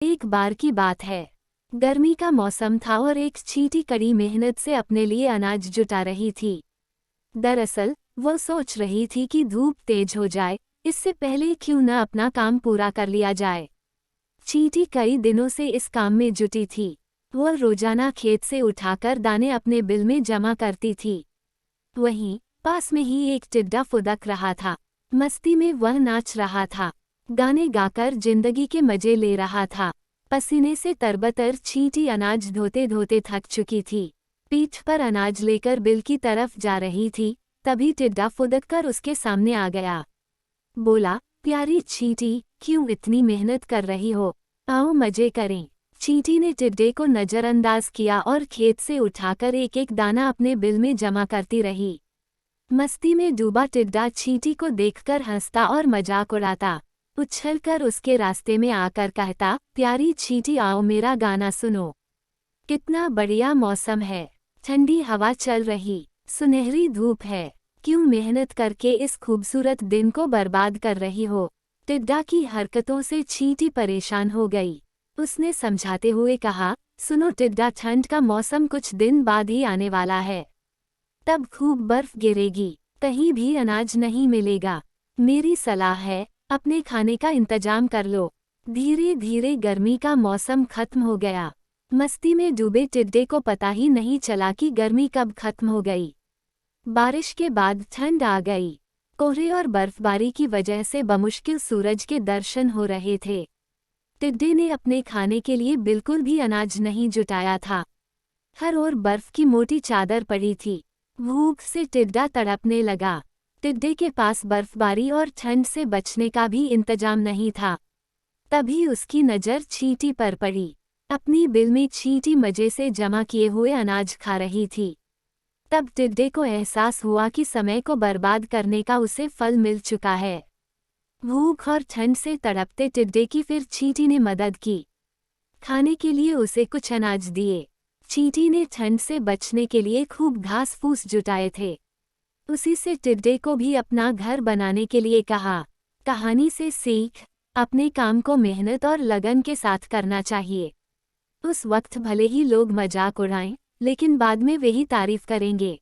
एक बार की बात है। गर्मी का मौसम था और एक चींटी कड़ी मेहनत से अपने लिए अनाज जुटा रही थी। दरअसल वो सोच रही थी कि धूप तेज हो जाए, इससे पहले क्यों न अपना काम पूरा कर लिया जाए। चींटी कई दिनों से इस काम में जुटी थी। वह रोजाना खेत से उठाकर दाने अपने बिल में जमा करती थी। वहीं पास में ही एक टिड्डा फुदक रहा था। मस्ती में वह नाच रहा था, गाने गाकर जिंदगी के मजे ले रहा था। पसीने से तरबतर चींटी अनाज धोते धोते थक चुकी थी। पीठ पर अनाज लेकर बिल की तरफ जा रही थी, तभी टिड्डा फुदककर उसके सामने आ गया। बोला, प्यारी चींटी, क्यों इतनी मेहनत कर रही हो? आओ मजे करें। चींटी ने टिड्डे को नजरअंदाज किया और खेत से उठाकर एक एक दाना अपने बिल में जमा करती रही। मस्ती में डूबा टिड्डा चींटी को देखकर हंसता और मजाक उड़ाता। उछलकर उसके रास्ते में आकर कहता, प्यारी चींटी आओ मेरा गाना सुनो। कितना बढ़िया मौसम है, ठंडी हवा चल रही, सुनहरी धूप है। क्यों मेहनत करके इस खूबसूरत दिन को बर्बाद कर रही हो? टिड्डा की हरकतों से चींटी परेशान हो गई। उसने समझाते हुए कहा, सुनो टिड्डा, ठंड का मौसम कुछ दिन बाद ही आने वाला है। तब खूब बर्फ गिरेगी, कहीं भी अनाज नहीं मिलेगा। मेरी सलाह है, अपने खाने का इंतजाम कर लो। धीरे धीरे गर्मी का मौसम खत्म हो गया। मस्ती में डूबे टिड्डे को पता ही नहीं चला कि गर्मी कब खत्म हो गई। बारिश के बाद ठंड आ गई। कोहरे और बर्फबारी की वजह से बमुश्किल सूरज के दर्शन हो रहे थे। टिड्डे ने अपने खाने के लिए बिल्कुल भी अनाज नहीं जुटाया था। हर ओर बर्फ की मोटी चादर पड़ी थी। भूख से टिड्डा तड़पने लगा। टिड्डे के पास बर्फबारी और ठंड से बचने का भी इंतजाम नहीं था। तभी उसकी नज़र चींटी पर पड़ी। अपनी बिल में चींटी मजे से जमा किए हुए अनाज खा रही थी। तब टिड्डे को एहसास हुआ कि समय को बर्बाद करने का उसे फल मिल चुका है। भूख और ठंड से तड़पते टिड्डे की फिर चींटी ने मदद की। खाने के लिए उसे कुछ अनाज दिए। चींटी ने ठंड से बचने के लिए खूब घास फूस जुटाए थे। उसी से टिड्डे को भी अपना घर बनाने के लिए कहा। कहानी से सीख, अपने काम को मेहनत और लगन के साथ करना चाहिए। उस वक्त भले ही लोग मजाक उड़ाएं, लेकिन बाद में वही तारीफ करेंगे।